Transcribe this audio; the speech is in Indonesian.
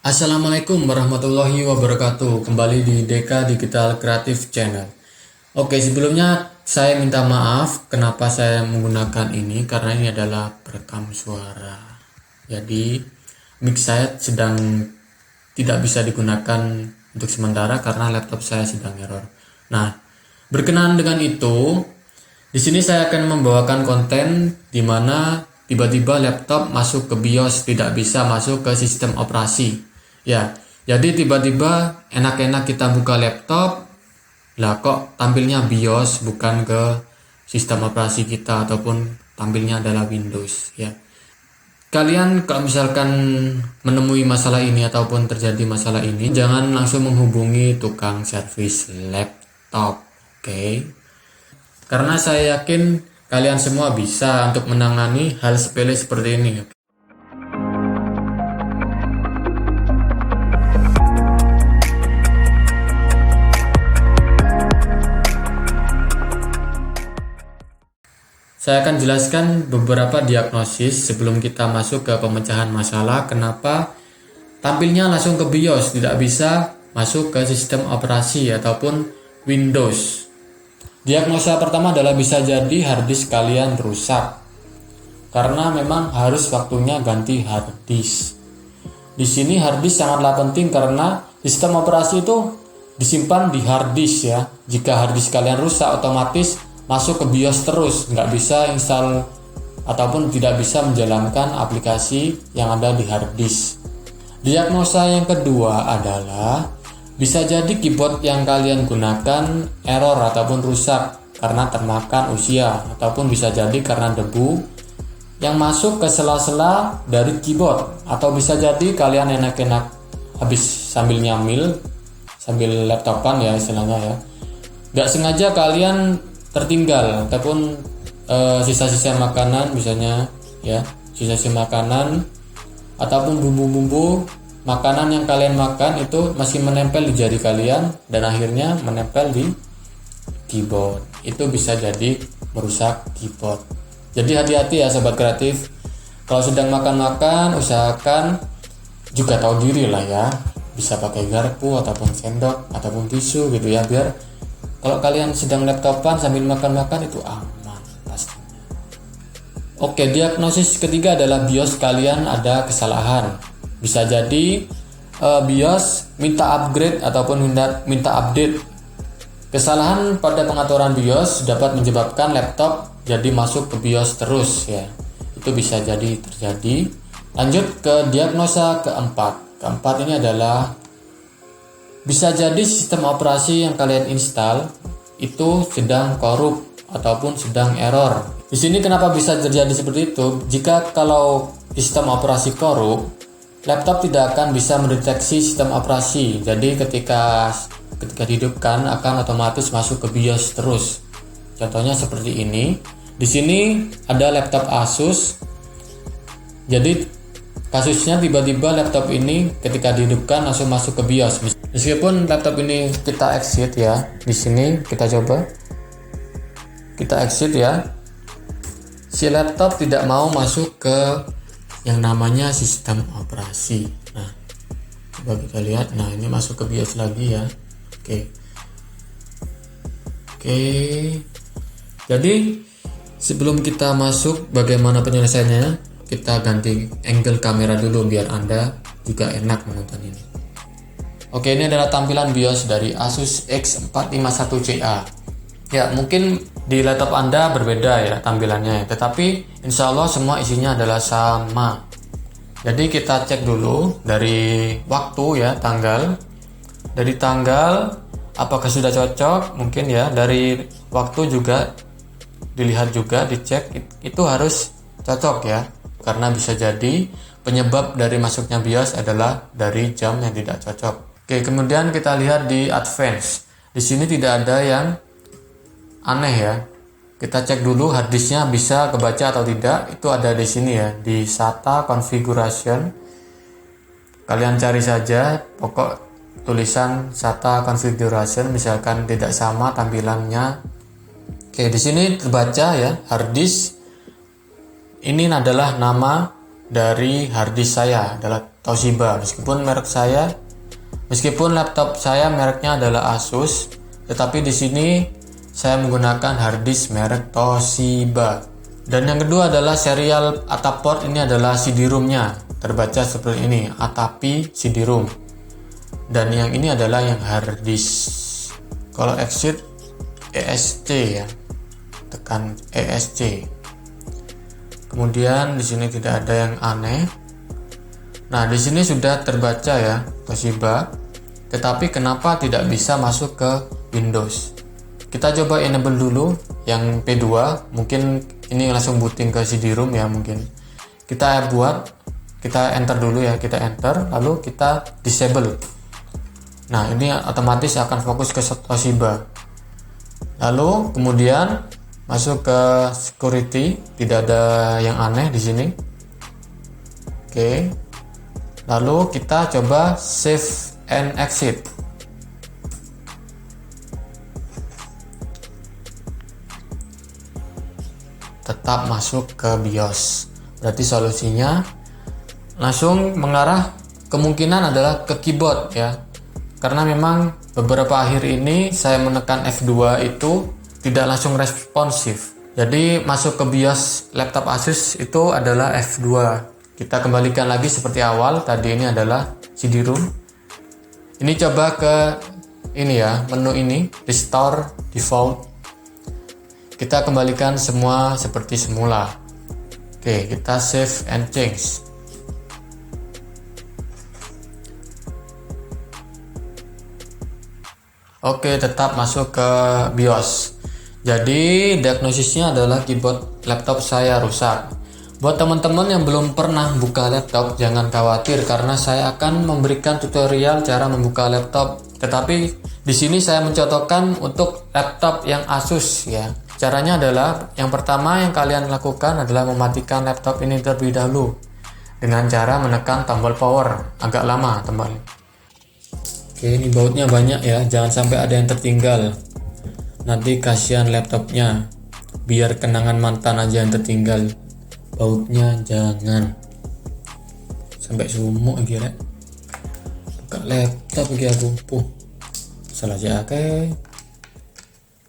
Assalamualaikum warahmatullahi wabarakatuh. Kembali di Deka Digital Creative Channel. Oke, sebelumnya saya minta maaf kenapa saya menggunakan ini, karena ini adalah perekam suara. Jadi mic saya sedang tidak bisa digunakan untuk sementara karena laptop saya sedang error. Nah, berkenaan dengan itu, di sini saya akan membawakan konten di mana tiba-tiba laptop masuk ke BIOS, tidak bisa masuk ke sistem operasi. Ya, jadi tiba-tiba enak-enak kita buka laptop, lah kok tampilnya BIOS bukan ke sistem operasi kita ataupun tampilnya adalah Windows ya. Kalian kalau misalkan menemui masalah ini ataupun terjadi masalah ini, jangan langsung menghubungi tukang servis laptop, oke? Karena saya yakin kalian semua bisa untuk menangani hal sepele seperti ini. Saya akan jelaskan beberapa diagnosis sebelum kita masuk ke pemecahan masalah kenapa tampilnya langsung ke BIOS, tidak bisa masuk ke sistem operasi ataupun Windows. Diagnosa pertama adalah bisa jadi harddisk kalian rusak, karena memang harus waktunya ganti harddisk. Di sini harddisk sangatlah penting karena sistem operasi itu disimpan di harddisk ya. Jika harddisk kalian rusak, otomatis masuk ke BIOS terus, nggak bisa install ataupun tidak bisa menjalankan aplikasi yang ada di harddisk. Diagnosa yang kedua adalah bisa jadi keyboard yang kalian gunakan error ataupun rusak karena termakan usia, ataupun bisa jadi karena debu yang masuk ke sela-sela dari keyboard, atau bisa jadi kalian enak-enak habis sambil nyamil, sambil laptopan ya istilahnya ya, nggak sengaja kalian tertinggal ataupun sisa-sisa makanan misalnya ya, sisa-sisa makanan ataupun bumbu-bumbu makanan yang kalian makan itu masih menempel di jari kalian dan akhirnya menempel di keyboard. Itu bisa jadi merusak keyboard. Jadi hati-hati ya sobat kreatif. Kalau sedang makan-makan, usahakan juga tahu diri lah ya. Bisa pakai garpu ataupun sendok ataupun tisu gitu ya, biar kalau kalian sedang laptopan sambil makan-makan itu aman pastinya. Oke, diagnosis ketiga adalah BIOS kalian ada kesalahan. Bisa jadi BIOS minta upgrade ataupun minta update. Kesalahan pada pengaturan BIOS dapat menyebabkan laptop jadi masuk ke BIOS terus ya. Itu bisa jadi terjadi. Lanjut ke diagnosa keempat. Keempat ini adalah bisa jadi sistem operasi yang kalian install itu sedang korup ataupun sedang error. Di sini kenapa bisa terjadi seperti itu? Jika kalau sistem operasi korup, laptop tidak akan bisa mendeteksi sistem operasi. Jadi ketika dihidupkan akan otomatis masuk ke BIOS terus. Contohnya seperti ini. Di sini ada laptop Asus. Jadi kasusnya tiba-tiba laptop ini ketika dihidupkan langsung masuk ke BIOS. Meskipun laptop ini kita exit ya, di sini kita coba, kita exit ya, si laptop tidak mau masuk ke yang namanya sistem operasi. Nah, coba kita lihat, nah ini masuk ke BIOS lagi ya. Oke. Jadi sebelum kita masuk, bagaimana penyelesaiannya? Kita ganti angle kamera dulu biar Anda juga enak menonton ini. Oke, ini adalah tampilan BIOS dari Asus X451CA. Ya, mungkin di laptop Anda berbeda ya tampilannya, tetapi insya Allah semua isinya adalah sama. Jadi kita cek dulu dari waktu ya, tanggal. Dari tanggal apakah sudah cocok? Mungkin ya, dari waktu juga dilihat juga, dicek itu harus cocok ya. Karena bisa jadi penyebab dari masuknya BIOS adalah dari jam yang tidak cocok. Oke, kemudian kita lihat di advance. Di sini tidak ada yang aneh ya. Kita cek dulu harddisknya bisa kebaca atau tidak. Itu ada di sini ya, di SATA configuration. Kalian cari saja pokok tulisan SATA configuration, misalkan tidak sama tampilannya. Oke, di sini terbaca ya, harddisk. Ini adalah nama dari harddisk saya adalah Toshiba. Meskipun laptop saya mereknya adalah Asus, tetapi di sini saya menggunakan harddisk merek Toshiba. Dan yang kedua adalah serial atap port, ini adalah CD-ROM-nya. Terbaca seperti ini, Atapi CD-ROM. Dan yang ini adalah yang harddisk. Kalau exit ESC ya. Tekan ESC. Kemudian di sini tidak ada yang aneh. Nah, di sini sudah terbaca ya Toshiba. Tetapi kenapa tidak bisa masuk ke Windows? Kita coba enable dulu yang P2. Mungkin ini langsung booting ke CD-ROM ya mungkin. Kita enter dulu ya, kita enter lalu kita disable. Nah, ini otomatis akan fokus ke Toshiba. Lalu kemudian masuk ke security, tidak ada yang aneh di sini. Oke. Lalu kita coba save and exit. Tetap masuk ke BIOS. Berarti solusinya langsung mengarah, kemungkinan adalah ke keyboard ya. Karena memang beberapa akhir ini saya menekan F2 itu tidak langsung responsif. Jadi masuk ke BIOS laptop Asus itu adalah F2. Kita kembalikan lagi seperti awal. Tadi ini adalah CD-ROM. Ini coba ke ini ya, menu ini, restore default. Kita kembalikan semua seperti semula. Oke, kita save and change. Oke, tetap masuk ke BIOS. Jadi diagnosisnya adalah keyboard laptop saya rusak. Buat teman-teman yang belum pernah buka laptop, jangan khawatir karena saya akan memberikan tutorial cara membuka laptop. Tetapi di sini saya mencontohkan untuk laptop yang Asus ya. Caranya adalah yang pertama yang kalian lakukan adalah mematikan laptop ini terlebih dahulu dengan cara menekan tombol power. Agak lama tombol. Oke, ini bautnya banyak ya, jangan sampai ada yang tertinggal. Nanti kasihan laptopnya. Biar kenangan mantan aja yang tertinggal. Bautnya jangan sampai sumuk lagi rek. Buka laptop lagi aku salah aja. Oke.